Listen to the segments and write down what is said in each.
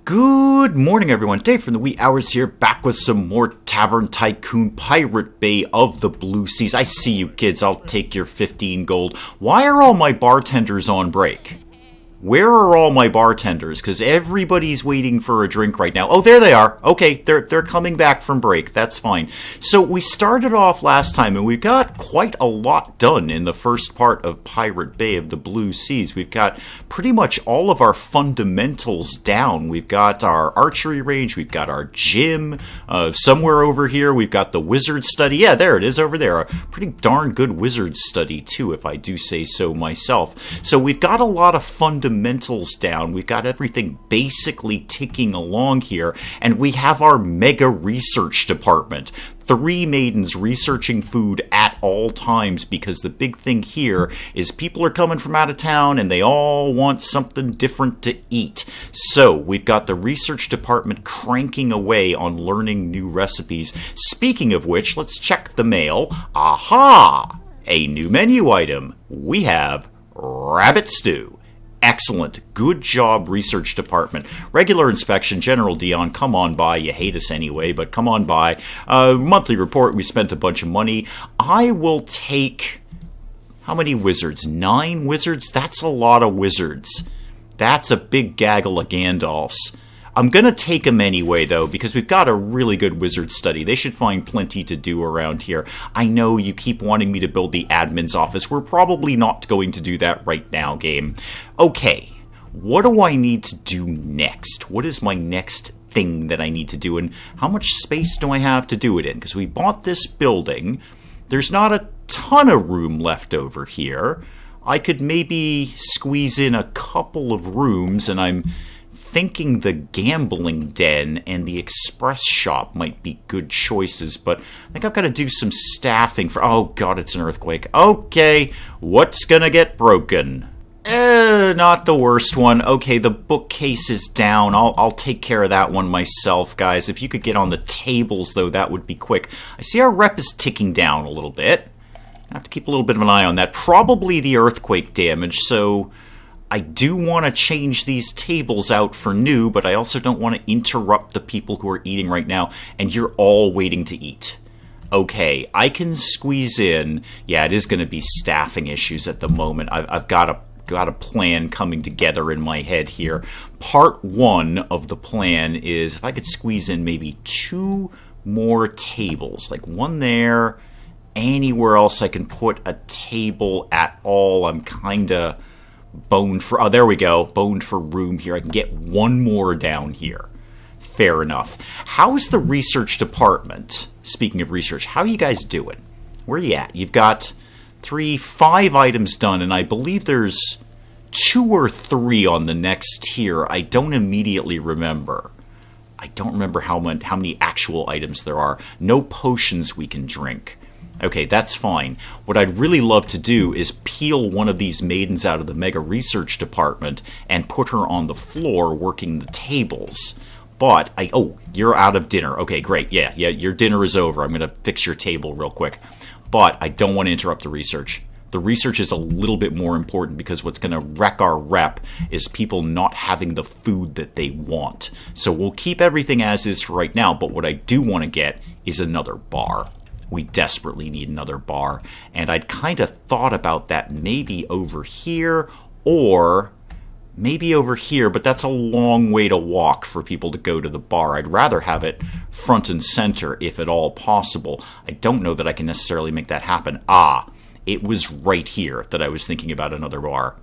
Good morning, everyone. Dave from the wee hours here, back with some more Tavern Tycoon Pirate Bay of the Blue Seas. I see you kids, I'll take your 15 gold. Why are all my bartenders on break? Where are all my bartenders? Because everybody's waiting for a drink right now. Oh, there they are. Okay, they're coming back from break. That's fine. So we started off last time, and we got quite a lot done in the first part of Pirate Bay of the Blue Seas. We've got pretty much all of our fundamentals down. We've got our archery range. We've got our gym. Somewhere over here, we've got the wizard study. Yeah, there it is over there. A pretty darn good wizard study, too, if I do say so myself. So we've got a lot of fundamentals down. We've got everything basically ticking along here, and we have our mega research department. 3 maidens researching food at all times, because the big thing here is people are coming from out of town and they all want something different to eat. So we've got the research department cranking away on learning new recipes. Speaking of which, let's check the mail. Aha! A new menu item. We have rabbit stew. Excellent. Good job, research department. Regular inspection, General Dion, come on by. You hate us anyway, but come on by. Monthly report, we spent a bunch of money. I will take... How many wizards? 9 wizards? That's a lot of wizards. That's a big gaggle of Gandalfs. I'm going to take them anyway, though, because we've got a really good wizard study. They should find plenty to do around here. I know you keep wanting me to build the admin's office. We're probably not going to do that right now, game. Okay, what do I need to do next? What is my next thing that I need to do, and how much space do I have to do it in? Because we bought this building. There's not a ton of room left over here. I could maybe squeeze in a couple of rooms, and I'm thinking the gambling den and the express shop might be good choices, but I think I've got to do some staffing for... Oh god, it's an earthquake. Okay, what's gonna get broken? Not the worst one. Okay, the bookcase is down. I'll take care of that one myself, guys. If you could get on the tables, though, that would be quick. I see our rep is ticking down a little bit. I have to keep a little bit of an eye on that. Probably the earthquake damage, so... I do want to change these tables out for new, but I also don't want to interrupt the people who are eating right now, and you're all waiting to eat. Okay, I can squeeze in. Yeah, it is going to be staffing issues at the moment. I've got a plan coming together in my head here. Part 1 of the plan is if I could squeeze in maybe 2 more tables, like one there, anywhere else I can put a table at all. I'm kind of... boned for... Oh, there we go. Boned for room here. I can get one more down here. Fair enough. How's the research department? Speaking of research, how are you guys doing? Where are you at? You've got 5 items done, and I believe there's 2 or 3 on the next tier. I don't immediately remember. I don't remember how many actual items there are. No potions we can drink. Okay, that's fine. What I'd really love to do is peel one of these maidens out of the Mega Research Department and put her on the floor working the tables. But, oh, you're out of dinner. Okay, great. Yeah, your dinner is over. I'm going to fix your table real quick. But I don't want to interrupt the research. The research is a little bit more important because what's going to wreck our rep is people not having the food that they want. So we'll keep everything as is for right now, but what I do want to get is another bar. We desperately need another bar, and I'd kind of thought about that maybe over here, or maybe over here, but that's a long way to walk for people to go to the bar. I'd rather have it front and center, if at all possible. I don't know that I can necessarily make that happen. It was right here that I was thinking about another bar.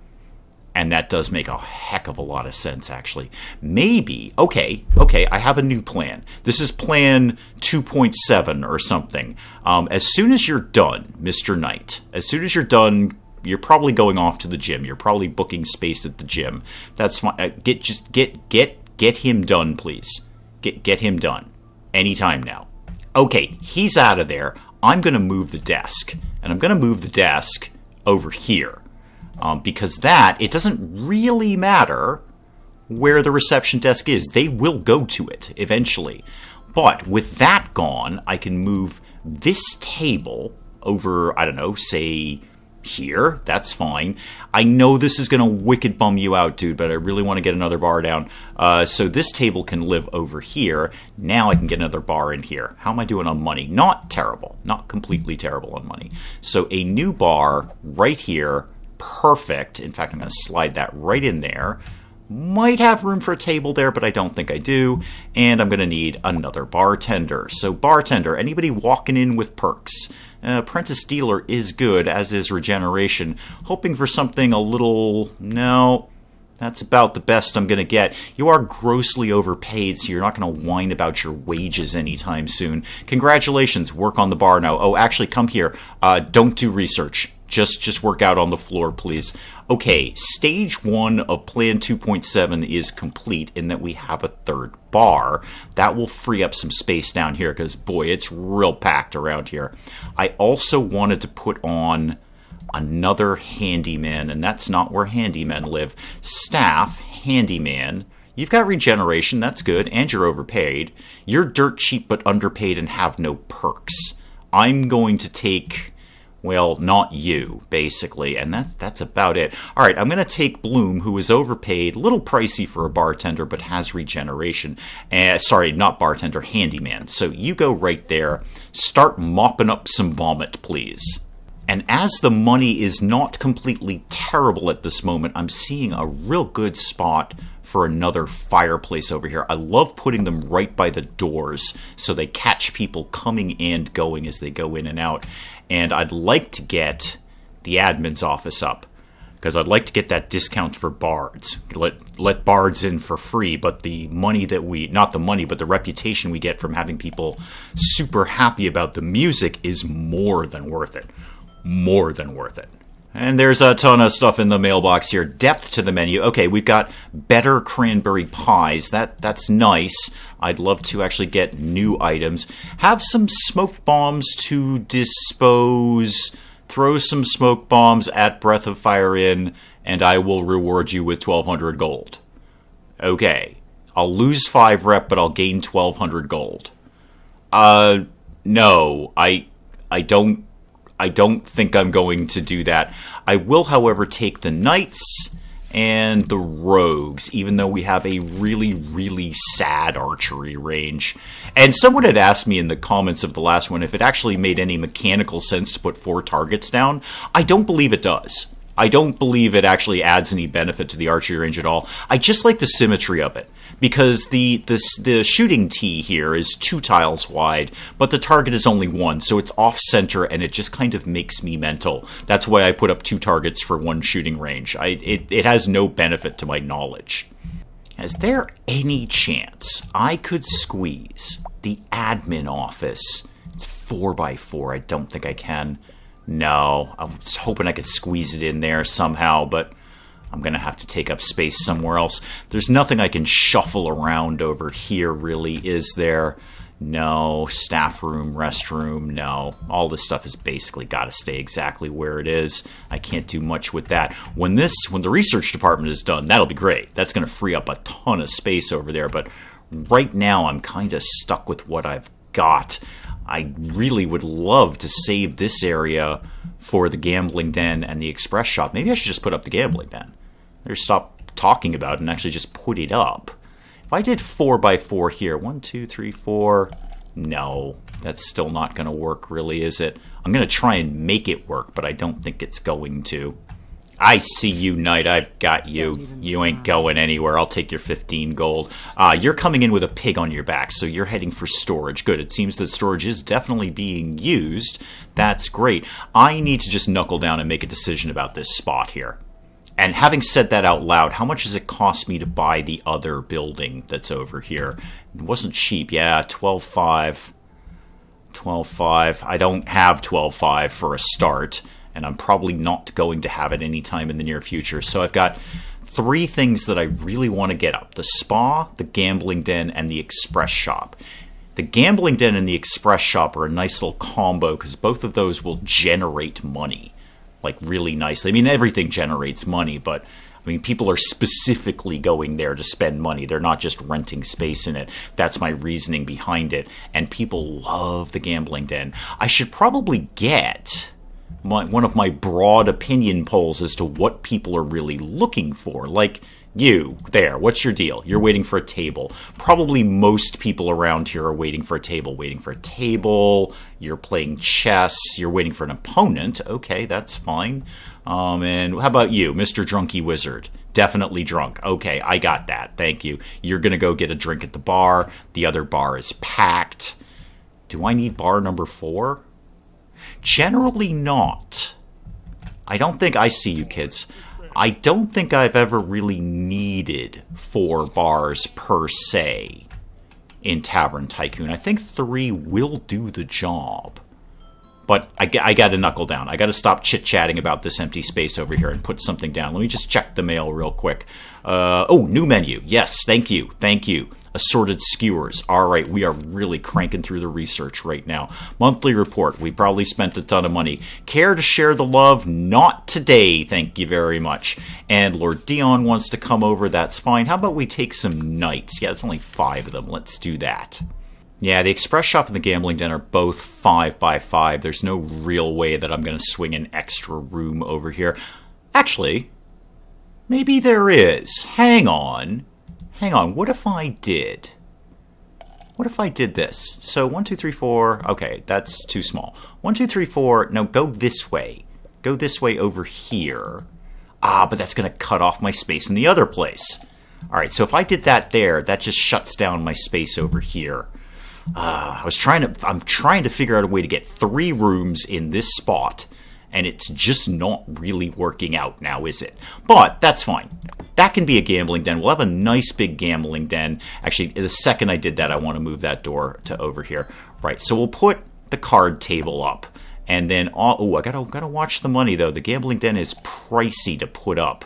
And that does make a heck of a lot of sense, actually. Maybe, okay, I have a new plan. This is plan 2.7 or something. As soon as you're done, Mr. Knight, as soon as you're done, you're probably going off to the gym. You're probably booking space at the gym. That's fine. Get him done, please. Get him done. Anytime now. Okay, he's out of there. I'm going to move the desk. And I'm going to move the desk over here. Because it doesn't really matter where the reception desk is. They will go to it eventually. But with that gone, I can move this table over, I don't know, say here. That's fine. I know this is going to wicked bum you out, dude, but I really want to get another bar down. So this table can live over here. Now I can get another bar in here. How am I doing on money? Not terrible. Not completely terrible on money. So a new bar right here. Perfect. In fact, I'm going to slide that right in there. Might have room for a table there, but I don't think I do. And I'm going to need another bartender. So bartender, anybody walking in with perks? Apprentice dealer is good, as is regeneration. Hoping for something a little... No, that's about the best I'm going to get. You are grossly overpaid, so you're not going to whine about your wages anytime soon. Congratulations, work on the bar now. Oh, actually, come here. Don't do research. Just work out on the floor, please. Okay, stage 1 of Plan 2.7 is complete in that we have a third bar. That will free up some space down here because, boy, it's real packed around here. I also wanted to put on another handyman, and that's not where handymen live. Staff, handyman. You've got regeneration, that's good, and you're overpaid. You're dirt cheap but underpaid and have no perks. I'm going to take... Well, not you, basically, and that's about it. All right, I'm going to take Bloom, who is overpaid, a little pricey for a bartender, but has regeneration. Sorry, not bartender, handyman. So you go right there. Start mopping up some vomit, please. And as the money is not completely terrible at this moment, I'm seeing a real good spot for another fireplace over here. I love putting them right by the doors so they catch people coming and going as they go in and out. And I'd like to get the admin's office up because I'd like to get that discount for bards. Let bards in for free, but the money that not the money, but the reputation we get from having people super happy about the music is more than worth it. More than worth it. And there's a ton of stuff in the mailbox here. Depth to the menu. Okay, we've got better cranberry pies. That's nice. I'd love to actually get new items. Have some smoke bombs to dispose. Throw some smoke bombs at Breath of Fire Inn, and I will reward you with 1,200 gold. Okay. I'll lose 5 rep, but I'll gain 1,200 gold. No. I don't think I'm going to do that. I will, however, take the knights and the rogues, even though we have a really, really sad archery range. And someone had asked me in the comments of the last one if it actually made any mechanical sense to put 4 targets down. I don't believe it does. I don't believe it actually adds any benefit to the archery range at all. I just like the symmetry of it, because the shooting tee here is 2 tiles wide, but the target is only 1, so it's off-center, and it just kind of makes me mental. That's why I put up 2 targets for 1 shooting range. It has no benefit to my knowledge. Is there any chance I could squeeze the admin office? It's 4x4. I don't think I can. No, I was hoping I could squeeze it in there somehow, but I'm going to have to take up space somewhere else. There's nothing I can shuffle around over here, really, is there? No. Staff room, restroom, no. All this stuff has basically got to stay exactly where it is. I can't do much with that. When the research department is done, that'll be great. That's going to free up a ton of space over there, but right now I'm kind of stuck with what I've got. I really would love to save this area for the gambling den and the express shop. Maybe I should just put up the gambling den. Or stop talking about it and actually just put it up. If I did 4x4 here, 1, 2, 3, 4, no, that's still not going to work, really, is it? I'm going to try and make it work, but I don't think it's going to. I see you, knight. I've got you. You ain't going anywhere. I'll take your 15 gold. You're coming in with a pig on your back, so you're heading for storage. Good. It seems that storage is definitely being used. That's great. I need to just knuckle down and make a decision about this spot here. And having said that out loud, how much does it cost me to buy the other building that's over here? It wasn't cheap. Yeah, 12.5. 12.5. I don't have 12.5 for a start. And I'm probably not going to have it anytime in the near future. So I've got 3 things that I really want to get up. The spa, the gambling den, and the express shop. The gambling den and the express shop are a nice little combo because both of those will generate money. Like, really nicely. I mean, everything generates money, but I mean, people are specifically going there to spend money. They're not just renting space in it. That's my reasoning behind it. And people love the gambling den. I should probably get one of my broad opinion polls as to what people are really looking for. Like, you, there, what's your deal? You're waiting for a table. Probably most people around here are waiting for a table. Waiting for a table, you're playing chess, you're waiting for an opponent. Okay, that's fine. And how about you, Mr. Drunky Wizard? Definitely drunk. Okay, I got that. Thank you. You're going to go get a drink at the bar. The other bar is packed. Do I need bar number 4? Generally not. I don't think I see you kids. I don't think I've ever really needed 4 bars per se in Tavern Tycoon. I think 3 will do the job. But I got to knuckle down. I got to stop chit-chatting about this empty space over here and put something down. Let me just check the mail real quick. New menu. Yes, thank you. Thank you. Assorted skewers. All right, we are really cranking through the research right now. Monthly report. We probably spent a ton of money. Care to share the love? Not today, thank you very much. And Lord Dion wants to come over. That's fine. How about we take some knights? Yeah, it's only 5 of them. Let's do that. Yeah, the express shop and the gambling den are both 5 by 5. There's no real way that I'm going to swing an extra room over here. Actually, maybe there is. Hang on. Hang on, what if I did? What if I did this? So 1, 2, 3, 4. Okay, that's too small. 1, 2, 3, 4. No, go this way. Go this way over here. Ah, but that's going to cut off my space in the other place. All right, so if I did that there, that just shuts down my space over here. I'm trying to figure out a way to get 3 rooms in this spot, and it's just not really working out now, is it? But that's fine. That can be a gambling den. We'll have a nice big gambling den. Actually, the second I did that, I want to move that door to over here. Right, so we'll put the card table up. And then, I gotta watch the money, though. The gambling den is pricey to put up.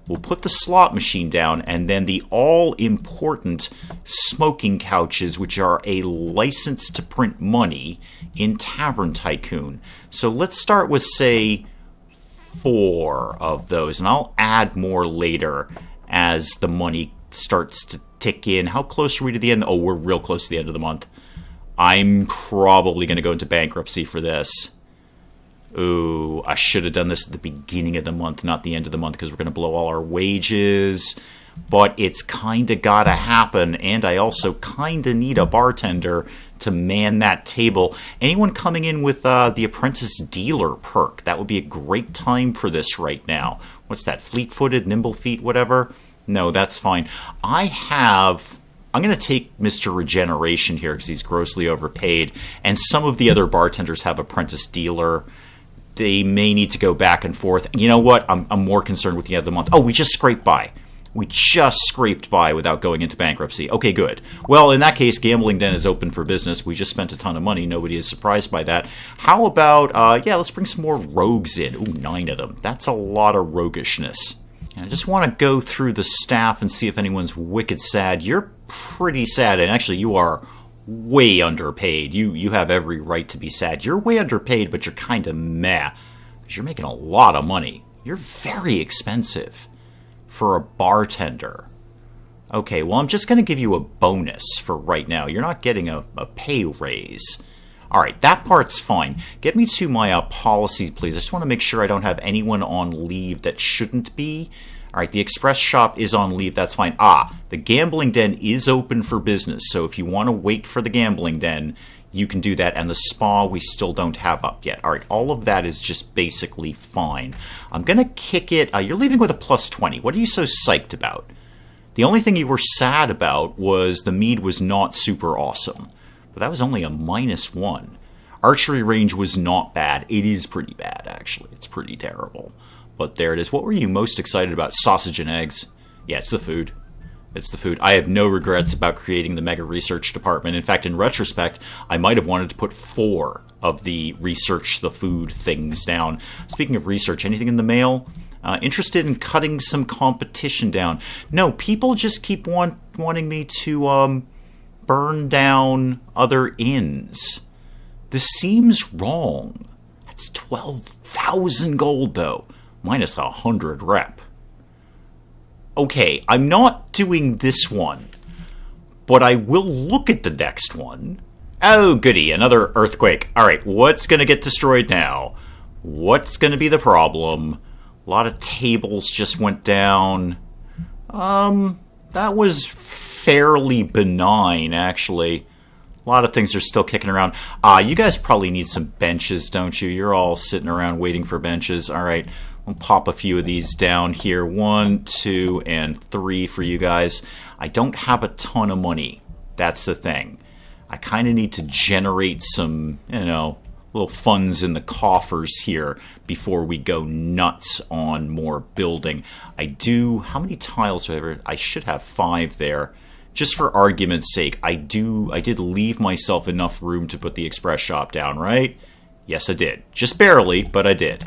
We'll put the slot machine down, and then the all-important smoking couches, which are a license to print money in Tavern Tycoon. So let's start with, say, 4 of those, and I'll add more later as the money starts to tick in. How close are we to the end? Oh, we're real close to the end of the month. I'm probably going to go into bankruptcy for this. Ooh, I should have done this at the beginning of the month, not the end of the month, because we're going to blow all our wages. But it's kind of got to happen, and I also kind of need a bartender to man that table. Anyone coming in with the Apprentice Dealer perk? That would be a great time for this right now. What's that, fleet-footed, nimble feet, whatever? No, that's fine. I'm going to take Mr. Regeneration here because he's grossly overpaid, and some of the other bartenders have Apprentice Dealer. They may need to go back and forth. You know what? I'm more concerned with the end of the month. Oh, we just scraped by. We just scraped by without going into bankruptcy. Okay, good. Well, in that case, Gambling Den is open for business. We just spent a ton of money. Nobody is surprised by that. How about, let's bring some more rogues in. Ooh, 9 of them. That's a lot of roguishness. And I just want to go through the staff and see if anyone's wicked sad. You're pretty sad, and actually you are way underpaid. You have every right to be sad. You're way underpaid, but you're kind of meh. Because you're making a lot of money. You're very expensive for a bartender. Okay, well, I'm just going to give you a bonus for right now. You're not getting a pay raise. All right, that part's fine. Get me to my policies, please. I just want to make sure I don't have anyone on leave that shouldn't be. All right, the express shop is on leave. That's fine. The gambling den is open for business. So if you want to wait for the gambling den, you can do that. And the spa we still don't have up yet. All right, all of that is just basically fine. I'm going to kick it. You're leaving with a plus 20. What are you so psyched about? The only thing you were sad about was the mead was not super awesome. But that was only a minus 1. Archery range was not bad. It is pretty bad, actually. It's pretty terrible. But there it is. What were you most excited about? Sausage and eggs. Yeah, it's the food. It's the food. I have no regrets about creating the Mega Research Department. In fact, in retrospect, I might have wanted to put 4 of the research the food things down. Speaking of research, anything in the mail? Interested in cutting some competition down. No, people just keep wanting me to burn down other inns. This seems wrong. That's 12,000 gold, though. Minus 100 rep. Okay, I'm not doing this one, but I will look at the next one. Oh, goody, another earthquake. All right, what's going to get destroyed now? What's going to be the problem? A lot of tables just went down. That was fairly benign, actually. A lot of things are still kicking around. You guys probably need some benches, don't you? You're all sitting around waiting for benches. All right, I'll pop a few of these down here. 1, 2, and 3 for you guys. I don't have a ton of money. That's the thing. I kind of need to generate some, little funds in the coffers here before we go nuts on more building. How many tiles do I have? I should have 5 there. Just for argument's sake, I did leave myself enough room to put the express shop down, right? Yes, I did. Just barely, but I did.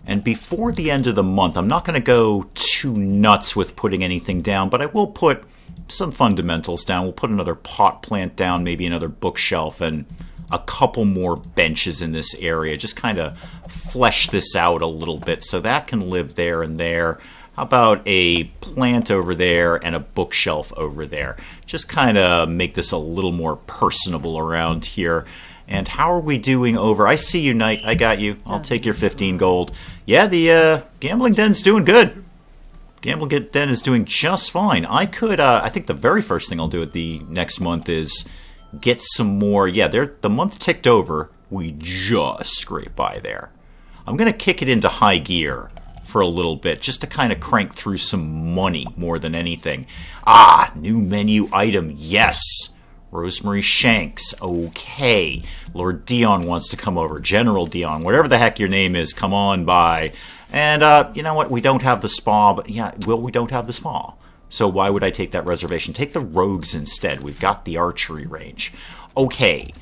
And before the end of the month, I'm not going to go too nuts with putting anything down, but I will put some fundamentals down. We'll put another pot plant down, maybe another bookshelf, and a couple more benches in this area. Just kind of flesh this out a little bit so that can live there and there. How about a plant over there and a bookshelf over there? Just kind of make this a little more personable around here. And how are we doing over? I see you, Knight. I got you. I'll take your 15 gold. Yeah, the gambling den's doing good. Gambling den is doing just fine. I think the very first thing I'll do at the next month is get some more. Yeah, the month ticked over. We just scraped by there. I'm going to kick it into high gear for a little bit, just to kind of crank through some money more than anything. New menu item. Yes. Rosemary Shanks. Okay. Lord Dion wants to come over. General Dion. Whatever the heck your name is, come on by. And you know what? We don't have the spa, but we don't have the spa. So why would I take that reservation? Take the rogues instead. We've got the archery range. Okay.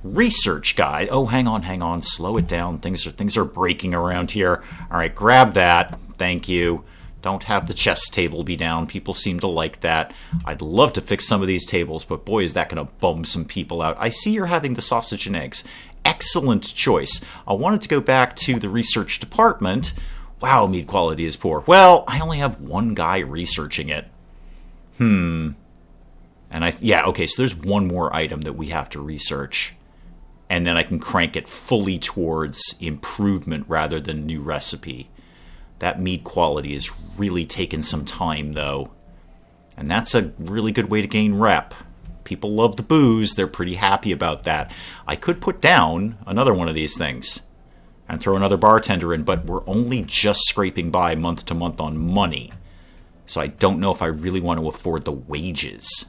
Research guide. Oh, hang on. Slow it down. Things are breaking around here. All right, grab that. Thank you. Don't have the chess table be down. People seem to like that. I'd love to fix some of these tables, but boy, is that going to bum some people out. I see you're having the sausage and eggs. Excellent choice. I wanted to go back to the research department. Wow, mead quality is poor. Well, I only have one guy researching it. And okay, so there's one more item that we have to research. And then I can crank it fully towards improvement rather than new recipe. That mead quality is really taking some time, though. And that's a really good way to gain rep. People love the booze. They're pretty happy about that. I could put down another one of these things and throw another bartender in, but we're only just scraping by month to month on money. So I don't know if I really want to afford the wages.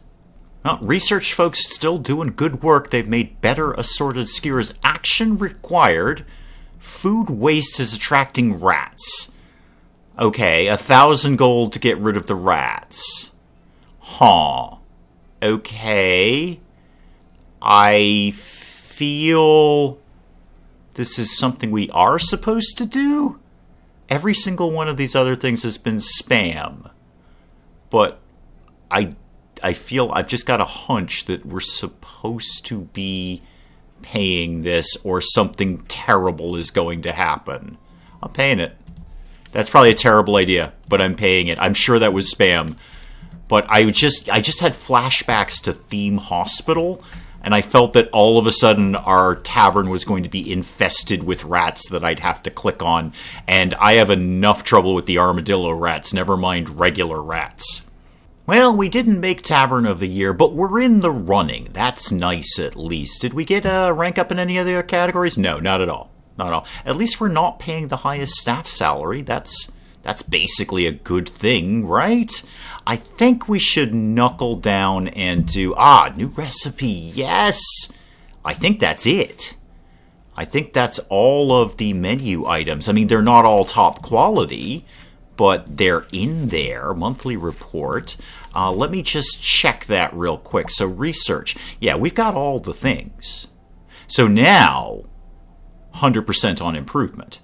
Well, research folks still doing good work. They've made better assorted skewers. Action required. Food waste is attracting rats. Okay, 1,000 gold to get rid of the rats. Okay. I feel this is something we are supposed to do. Every single one of these other things has been spam. But I feel I've just got a hunch that we're supposed to be paying this or something terrible is going to happen. I'm paying it. That's probably a terrible idea, but I'm paying it. I'm sure that was spam. But I just had flashbacks to Theme Hospital, and I felt that all of a sudden our tavern was going to be infested with rats that I'd have to click on. And I have enough trouble with the armadillo rats, never mind regular rats. Well, we didn't make Tavern of the Year, but we're in the running. That's nice, at least. Did we get a rank up in any other categories? No, not at all. Not at all. At least we're not paying the highest staff salary. That's basically a good thing, right? I think we should knuckle down and do... new recipe, yes! I think that's it. I think that's all of the menu items. I mean, they're not all top quality, but they're in there. Monthly report. Let me just check that real quick. So research. Yeah, we've got all the things. So now, 100% on improvement.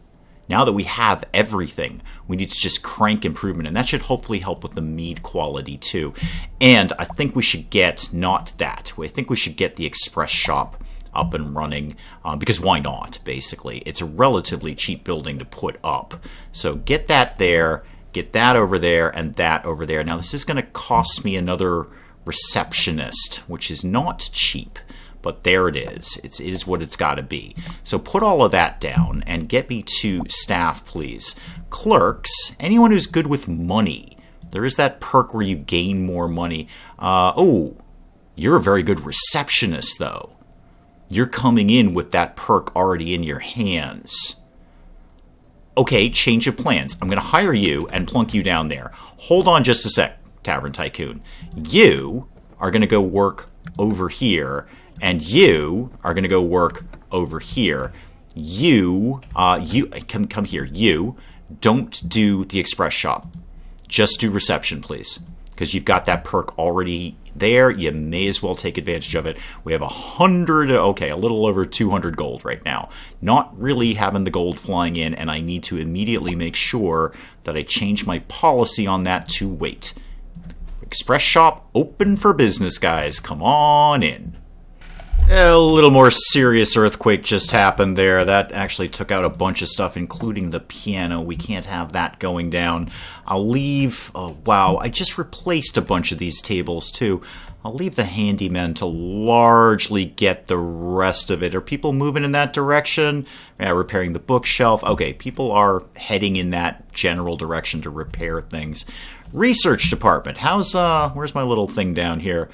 Now that we have everything, we need to just crank improvement. And that should hopefully help with the mead quality too. And I think we should get, not that, I think we should get the express shop up and running, because why not, basically? It's a relatively cheap building to put up. So get that there, get that over there, and that over there. Now this is going to cost me another receptionist, which is not cheap, But there it is. It is what it's got to be. So put all of that down and get me to staff, please. Clerks, anyone who's good with money. There is that perk where you gain more money. Oh, you're a very good receptionist, though. You're coming in with that perk already in your hands. Okay, change of plans. I'm going to hire you and plunk you down there. Hold on just a sec, Tavern Tycoon. You are going to go work over here, and you are going to go work over here. You come here. You don't do the express shop. Just do reception, please, because you've got that perk already there. You may as well take advantage of it. We have a little over 200 gold right now. Not really having the gold flying in, and I need to immediately make sure that I change my policy on that to wait. Express shop open for business, guys. Come on in. A little more serious earthquake just happened there. That actually took out a bunch of stuff, including the piano. We can't have that going down. I'll leave... Oh, wow. I just replaced a bunch of these tables, too. I'll leave the handyman to largely get the rest of it. Are people moving in that direction? Yeah, repairing the bookshelf. Okay, people are heading in that general direction to repair things. Research department. Where's my little thing down here?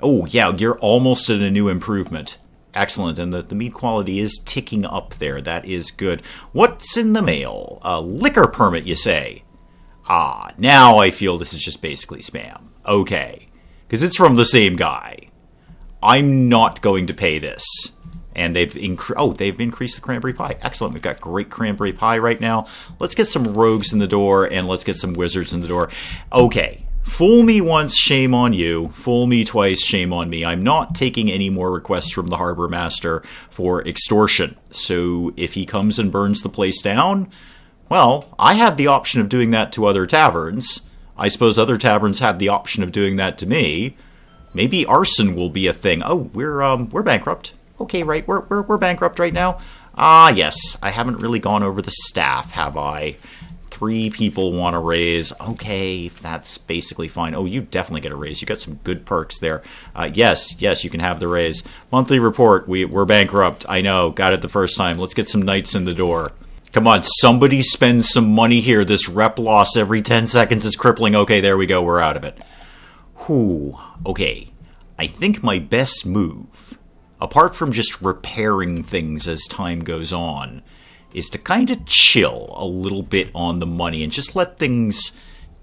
Oh, yeah, you're almost at a new improvement. Excellent, and the mead quality is ticking up there. That is good. What's in the mail? A liquor permit, you say? Ah, now I feel this is just basically spam. Okay, because it's from the same guy. I'm not going to pay this. And they've increased the cranberry pie. Excellent. We've got great cranberry pie right now. Let's get some rogues in the door, and let's get some wizards in the door. Okay. Fool me once, shame on you. Fool me twice, shame on me. I'm not taking any more requests from the harbor master for extortion. So if he comes and burns the place down, well, I have the option of doing that to other taverns. I suppose other taverns have the option of doing that to me. Maybe arson will be a thing. Oh, we're bankrupt. Okay, right, we're bankrupt right now. Ah, yes, I haven't really gone over the staff, have I? 3 people want a raise. Okay, that's basically fine. Oh, you definitely get a raise. You got some good perks there. Yes, you can have the raise. Monthly report, we're bankrupt. I know, got it the first time. Let's get some knights in the door. Come on, somebody spend some money here. This rep loss every 10 seconds is crippling. Okay, there we go, we're out of it. Whew, okay. I think my best move, apart from just repairing things as time goes on, is to kind of chill a little bit on the money and just let things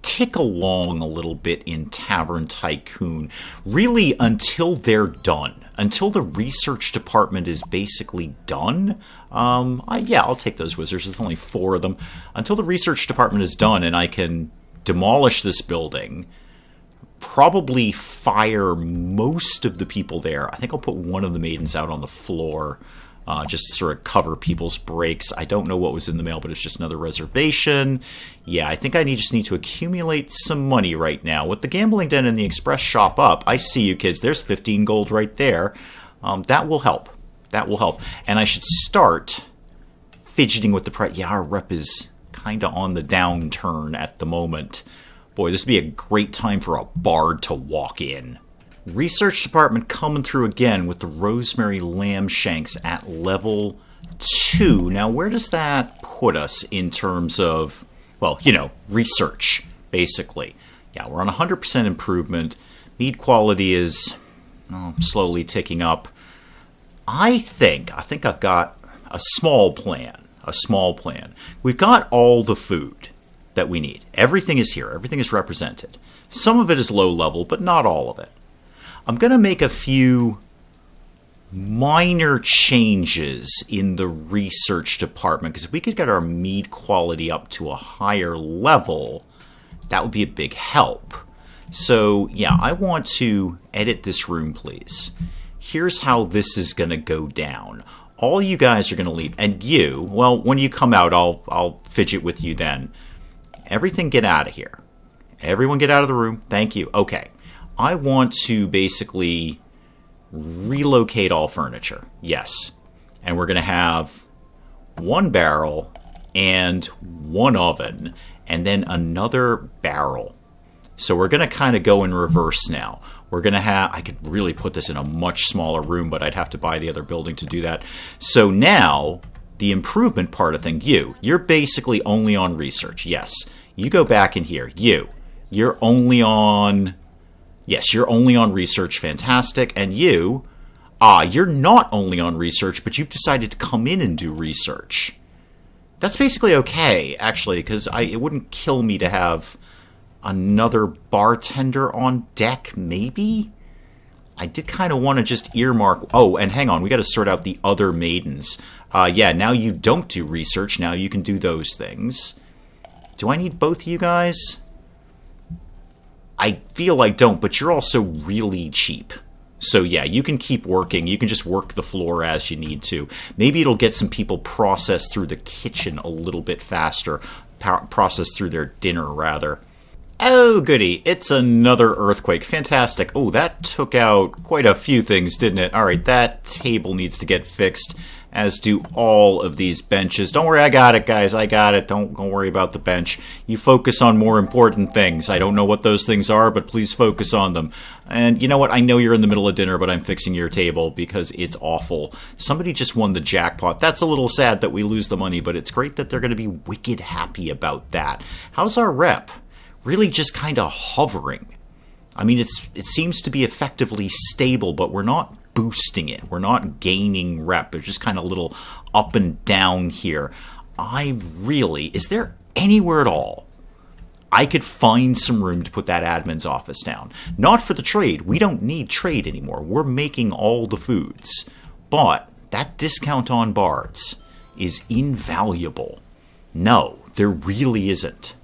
tick along a little bit in Tavern Tycoon, really until they're done. Until the research department is basically done. I'll take those wizards. There's only 4 of them. Until the research department is done and I can demolish this building, probably fire most of the people there. I think I'll put one of the maidens out on the floor, just to sort of cover people's breaks. I don't know what was in the mail, but it's just another reservation. Yeah, I think I just need to accumulate some money right now. With the gambling den and the express shop up, I see you kids. There's 15 gold right there. That will help. That will help. And I should start fidgeting with the price. Yeah, our rep is kind of on the downturn at the moment. Boy, this would be a great time for a bard to walk in. Research department coming through again with the rosemary lamb shanks at level 2. Now, where does that put us in terms of, well, research, basically? Yeah, we're on 100% improvement. Mead quality is slowly ticking up. I think I've got a small plan. We've got all the food that we need. Everything is here. Everything is represented. Some of it is low level, but not all of it. I'm going to make a few minor changes in the research department, because if we could get our mead quality up to a higher level, that would be a big help. So, yeah, I want to edit this room, please. Here's how this is going to go down. All you guys are going to leave, and you, well, when you come out, I'll fidget with you then. Everything get out of here. Everyone get out of the room. Thank you. Okay. I want to basically relocate all furniture. Yes. And we're going to have 1 barrel and 1 oven and then another barrel. So we're going to kind of go in reverse now. We're going to have... I could really put this in a much smaller room, but I'd have to buy the other building to do that. So now, the improvement part of thing, you're basically only on research. Yes. You go back in here. You're only on... Yes, you're only on research. Fantastic. And you're not only on research, but you've decided to come in and do research. That's basically okay, actually, because it wouldn't kill me to have another bartender on deck, maybe? I did kind of want to just earmark... Oh, and hang on, we got to sort out the other maidens. Yeah, now you don't do research, now you can do those things. Do I need both of you guys? I feel I don't, but you're also really cheap. So yeah, you can keep working. You can just work the floor as you need to. Maybe it'll get some people processed through the kitchen a little bit faster. Processed through their dinner, rather. Oh, goody. It's another earthquake. Fantastic. Oh, that took out quite a few things, didn't it? All right, that table needs to get fixed, as do all of these benches. Don't worry, I got it, guys. I got it. Don't worry about the bench. You focus on more important things. I don't know what those things are, but please focus on them. And you know what? I know you're in the middle of dinner, but I'm fixing your table because it's awful. Somebody just won the jackpot. That's a little sad that we lose the money, but it's great that they're going to be wicked happy about that. How's our rep? Really just kind of hovering. I mean, it seems to be effectively stable, but we're not boosting it. We're not gaining rep. They're just kind of a little up and down here. Is there anywhere at all I could find some room to put that admin's office down? Not for the trade. We don't need trade anymore. We're making all the foods. But that discount on bards is invaluable. No, there really isn't.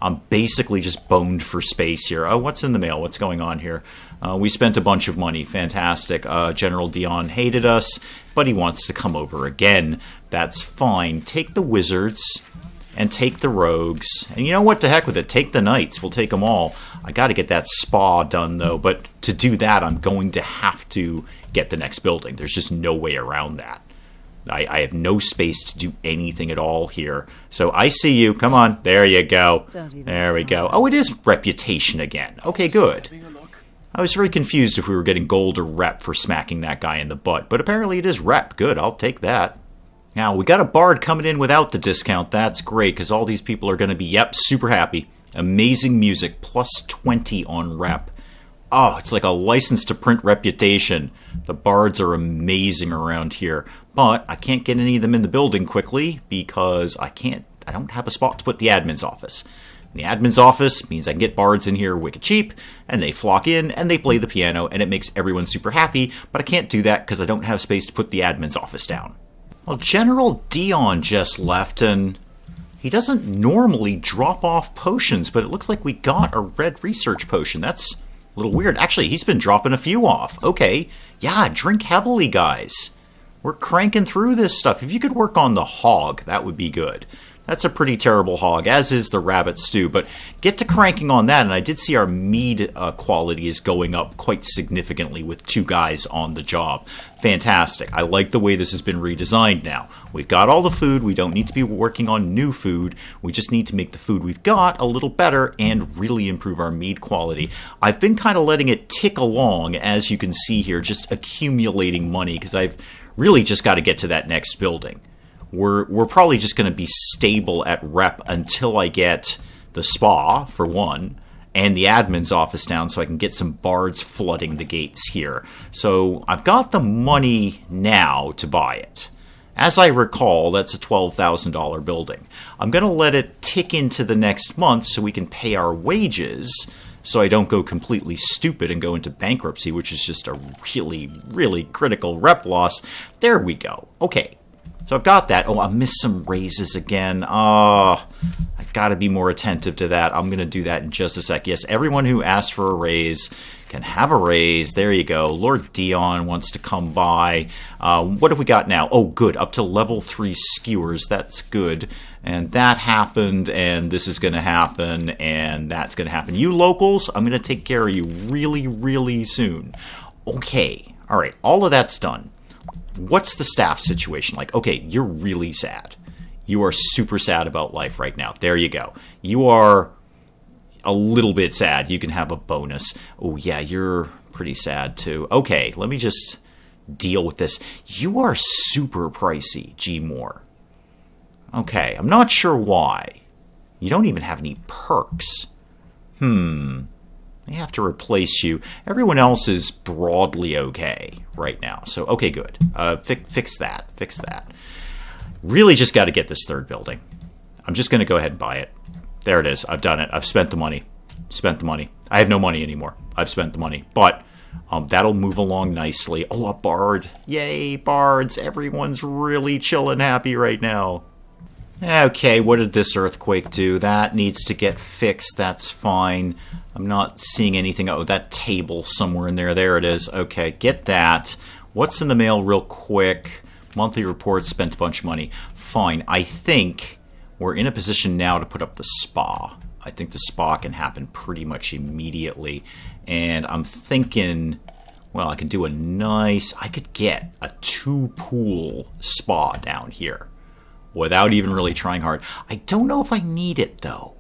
I'm basically just boned for space here. Oh, what's in the mail? What's going on here? We spent a bunch of money. Fantastic. General Dion hated us, but he wants to come over again. That's fine. Take the wizards and take the rogues. And you know what? To heck with it. Take the knights. We'll take them all. I got to get that spa done, though. But to do that, I'm going to have to get the next building. There's just no way around that. I have no space to do anything at all here. So I see you. Come on. There you go. There we go. Oh, it is reputation again. Okay, good. I was very confused if we were getting gold or rep for smacking that guy in the butt. But apparently it is rep. Good, I'll take that. Now, we got a bard coming in without the discount. That's great, because all these people are going to be, super happy. Amazing music. Plus 20 on rep. Oh, it's like a license to print reputation. The bards are amazing around here. But I can't get any of them in the building quickly because I don't have a spot to put the admin's office. The admin's office means I can get bards in here wicked cheap, and they flock in, and they play the piano, and it makes everyone super happy, but I can't do that because I don't have space to put the admin's office down. Well, General Dion just left, and he doesn't normally drop off potions, but it looks like we got a red research potion. That's a little weird. Actually, he's been dropping a few off. Okay, yeah, drink heavily, guys. We're cranking through this stuff. If you could work on the hog, that would be good. That's a pretty terrible hog, as is the rabbit stew. But get to cranking on that, and I did see our mead quality is going up quite significantly with 2 guys on the job. Fantastic. I like the way this has been redesigned now. We've got all the food. We don't need to be working on new food. We just need to make the food we've got a little better and really improve our mead quality. I've been kind of letting it tick along, as you can see here, just accumulating money, because I've really just got to get to that next building. We're probably just going to be stable at rep until I get the spa, for one, and the admin's office down so I can get some bards flooding the gates here. So I've got the money now to buy it. As I recall, that's a $12,000 building. I'm going to let it tick into the next month so we can pay our wages, so I don't go completely stupid and go into bankruptcy, which is just a really, really critical rep loss. There we go. Okay. So I've got that. Oh, I missed some raises again. Oh, I got to be more attentive to that. I'm going to do that in just a sec. Yes, everyone who asked for a raise can have a raise. There you go. Lord Dion wants to come by. What have we got now? Oh, good. Up to level 3 skewers. That's good. And that happened, and this is going to happen, and that's going to happen. You locals, I'm going to take care of you really, really soon. Okay. All right. All of that's done. What's the staff situation like? Okay, you're really sad. You are super sad about life right now. There you go. You are... a little bit sad. You can have a bonus. Oh, yeah, you're pretty sad, too. Okay, let me just deal with this. You are super pricey, G. Moore. Okay, I'm not sure why. You don't even have any perks. I have to replace you. Everyone else is broadly okay right now. So, okay, good. Fix that. Fix that. Really just got to get this third building. I'm just going to go ahead and buy it. There it is. I've done it. I've spent the money. Spent the money. I have no money anymore. I've spent the money. But that'll move along nicely. Oh, a bard. Yay, bards. Everyone's really chill and happy right now. Okay, what did this earthquake do? That needs to get fixed. That's fine. I'm not seeing anything. Oh, that table somewhere in there. There it is. Okay, get that. What's in the mail real quick? Monthly report, spent a bunch of money. Fine. I think we're in a position now to put up the spa. I think the spa can happen pretty much immediately. And I'm thinking, well, I can do I could get a 2-pool spa down here without even really trying hard. I don't know if I need it, though.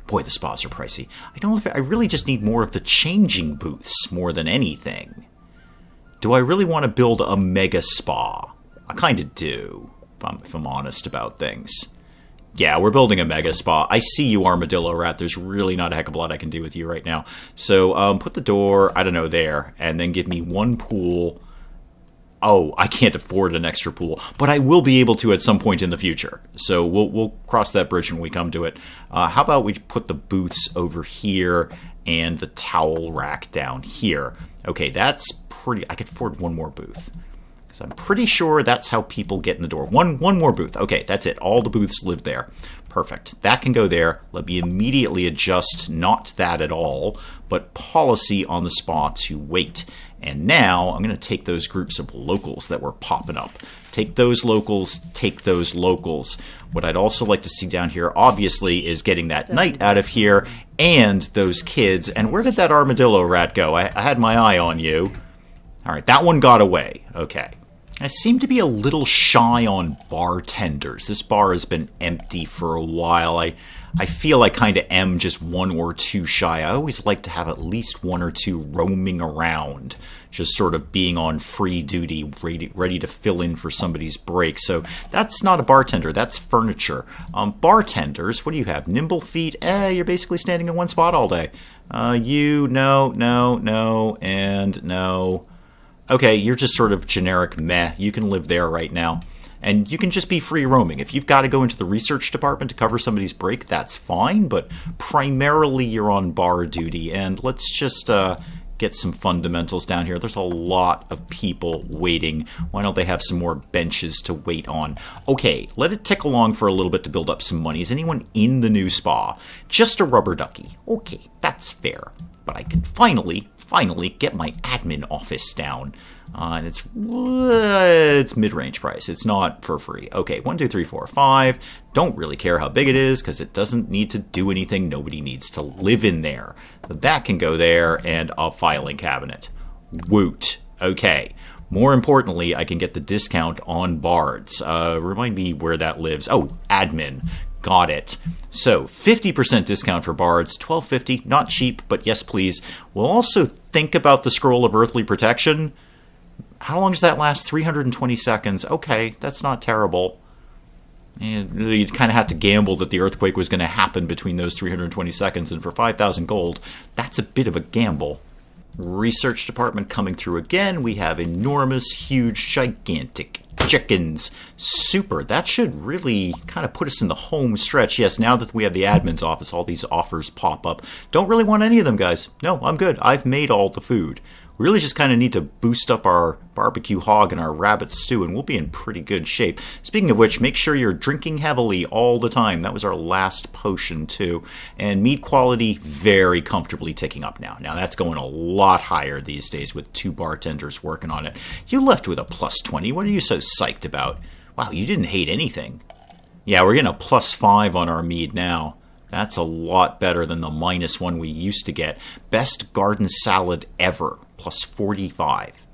Boy, the spas are pricey. I don't know if I really just need more of the changing booths more than anything. Do I really want to build a mega spa? I kind of do, if I'm honest about things. Yeah, we're building a mega spa. I see you, Armadillo Rat. There's really not a heck of a lot I can do with you right now. So put the door, I don't know, there, and then give me 1 pool. Oh, I can't afford an extra pool, but I will be able to at some point in the future. So we'll cross that bridge when we come to it. How about we put the booths over here and the towel rack down here? Okay, that's pretty... I could afford 1 more booth. Because I'm pretty sure that's how people get in the door. One more booth. Okay, that's it. All the booths live there. Perfect. That can go there. Let me immediately adjust not that at all, but policy on the spa to wait. And now I'm going to take those groups of locals that were popping up. Take those locals, take those locals. What I'd also like to see down here, obviously, is getting that knight out of here and those kids. And where did that Armadillo Rat go? I had my eye on you. All right, that one got away. Okay. I seem to be a little shy on bartenders. This bar has been empty for a while. I feel I kind of am just 1 or 2 shy. I always like to have at least 1 or 2 roaming around, just sort of being on free duty, ready to fill in for somebody's break. So that's not a bartender. That's furniture. Bartenders, what do you have? Nimble feet? You're basically standing in one spot all day. No, and no. Okay, you're just sort of generic meh. You can live there right now. And you can just be free roaming. If you've got to go into the research department to cover somebody's break, that's fine. But primarily you're on bar duty. And let's just get some fundamentals down here. There's a lot of people waiting. Why don't they have some more benches to wait on? Okay, let it tick along for a little bit to build up some money. Is anyone in the new spa? Just a rubber ducky. Okay, that's fair. But I can finally get my admin office down. And it's mid-range price. It's not for free. Okay, 1, 2, 3, 4, 5. Don't really care how big it is because it doesn't need to do anything. Nobody needs to live in there. So that can go there, and a filing cabinet. Woot. Okay. More importantly, I can get the discount on bards. Remind me where that lives. Oh, admin. Got it. So, 50% discount for bards, $12.50, not cheap, but yes please. We'll also think about the Scroll of Earthly Protection. How long does that last? 320 seconds. Okay, that's not terrible. And you'd kind of have to gamble that the earthquake was going to happen between those 320 seconds, and for 5,000 gold, that's a bit of a gamble. Research department coming through again. We have enormous, huge, gigantic chickens. Super. That should really kind of put us in the home stretch. Yes, now that we have the admin's office, all these offers pop up. Don't really want any of them, guys. No, I'm good. I've made all the food. We really just kind of need to boost up our barbecue hog and our rabbit stew, and we'll be in pretty good shape. Speaking of which, make sure you're drinking heavily all the time. That was our last potion, too. And meat quality very comfortably ticking up now. Now, that's going a lot higher these days with 2 bartenders working on it. You left with a plus 20. What are you so psyched about? Wow, you didn't hate anything. Yeah, we're getting a plus 5 on our mead now. That's a lot better than the -1 we used to get. Best garden salad ever, plus 45.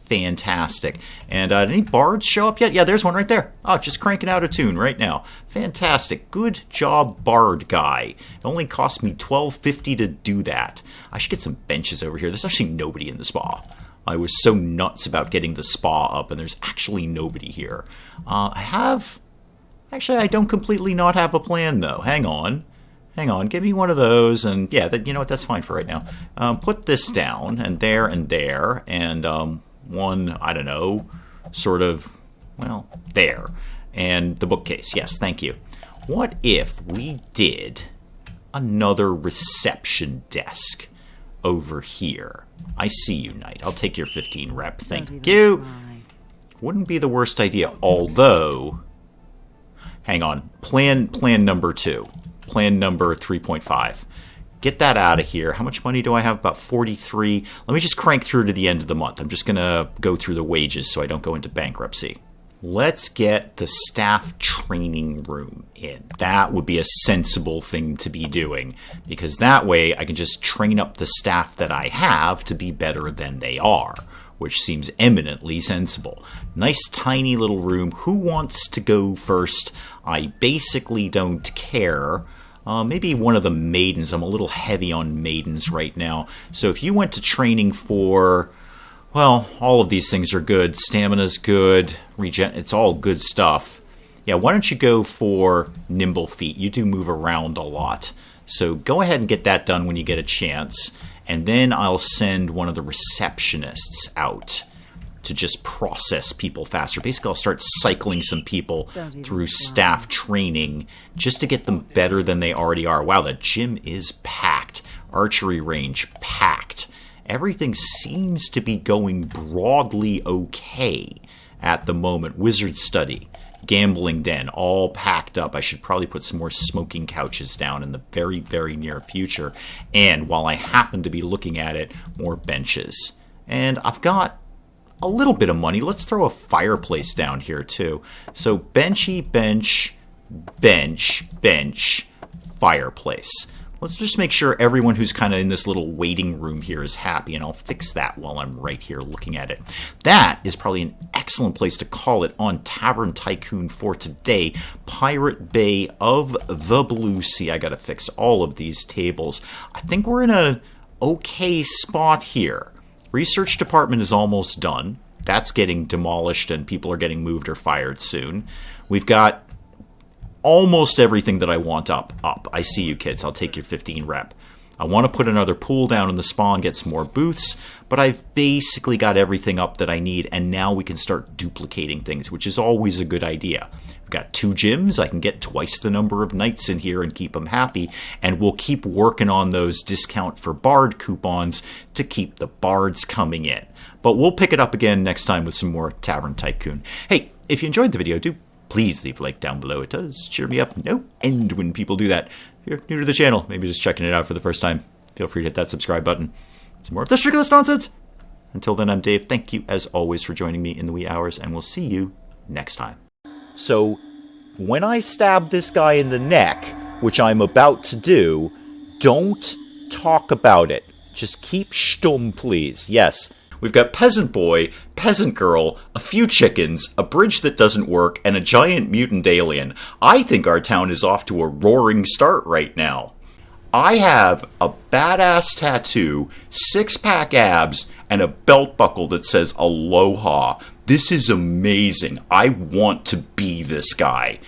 Fantastic. And did any bards show up yet? Yeah, there's one right there. Oh, just cranking out a tune right now. Fantastic. Good job, bard guy. It only cost me $12.50 to do that. I should get some benches over here. There's actually nobody in the spa. I was so nuts about getting the spa up, and there's actually nobody here. Actually, I don't completely not have a plan, though. Hang on, give me one of those, and yeah, you know what, that's fine for right now. Put this down, and there, and one, I don't know, sort of, well, there. And the bookcase, yes, thank you. What if we did another reception desk over here? I see you, Knight. I'll take your 15 rep, thank you. Wouldn't be the worst idea, although... Hang on. Plan number 2. Plan number 3.5. Get that out of here. How much money do I have? About 43. Let me just crank through to the end of the month. I'm just going to go through the wages so I don't go into bankruptcy. Let's get the staff training room in. That would be a sensible thing to be doing, because that way I can just train up the staff that I have to be better than they are, which seems eminently sensible. Nice tiny little room. Who wants to go first? I basically don't care. Maybe one of the maidens. I'm a little heavy on maidens right now. So if you went to training for, well, all of these things are good. Stamina's good. It's all good stuff. Yeah, why don't you go for nimble feet? You do move around a lot. So go ahead and get that done when you get a chance. And then I'll send one of the receptionists out to just process people faster. Basically, I'll start cycling some people through staff training just to get them better than they already are. Wow, the gym is packed. Archery range packed. Everything seems to be going broadly okay at the moment. Wizard study, gambling den, all packed up. I should probably put some more smoking couches down in the very, very near future. And while I happen to be looking at it, more benches. And I've got a little bit of money. Let's throw a fireplace down here too. So benchy, bench, bench, bench, fireplace. Let's just make sure everyone who's kind of in this little waiting room here is happy, and I'll fix that while I'm right here looking at it. That is probably an excellent place to call it on Tavern Tycoon for today. Pirate Bay of the Blue Sea. I gotta fix all of these tables. I think we're in a okay spot here. Research department is almost done. That's getting demolished and people are getting moved or fired soon. We've got almost everything that I want up. I see you, kids. I'll take your 15 rep. I want to put another pool down in the spa and get some more booths, but I've basically got everything up that I need, and now we can start duplicating things, which is always a good idea. We've got 2 gyms. I can get twice the number of knights in here and keep them happy, and we'll keep working on those discount for bard coupons to keep the bards coming in. But we'll pick it up again next time with some more Tavern Tycoon. Hey, if you enjoyed the video, do please leave a like down below. It does cheer me up no end when people do that. If you're new to the channel, maybe just checking it out for the first time, feel free to hit that subscribe button. Some more of this ridiculous nonsense. Until then, I'm Dave. Thank you, as always, for joining me in the wee hours, and we'll see you next time. So, when I stab this guy in the neck, which I'm about to do, don't talk about it. Just keep stum, please. Yes. We've got Peasant Boy, Peasant Girl, a few chickens, a bridge that doesn't work, and a giant mutant alien. I think our town is off to a roaring start right now. I have a badass tattoo, 6-pack abs, and a belt buckle that says Aloha. This is amazing. I want to be this guy.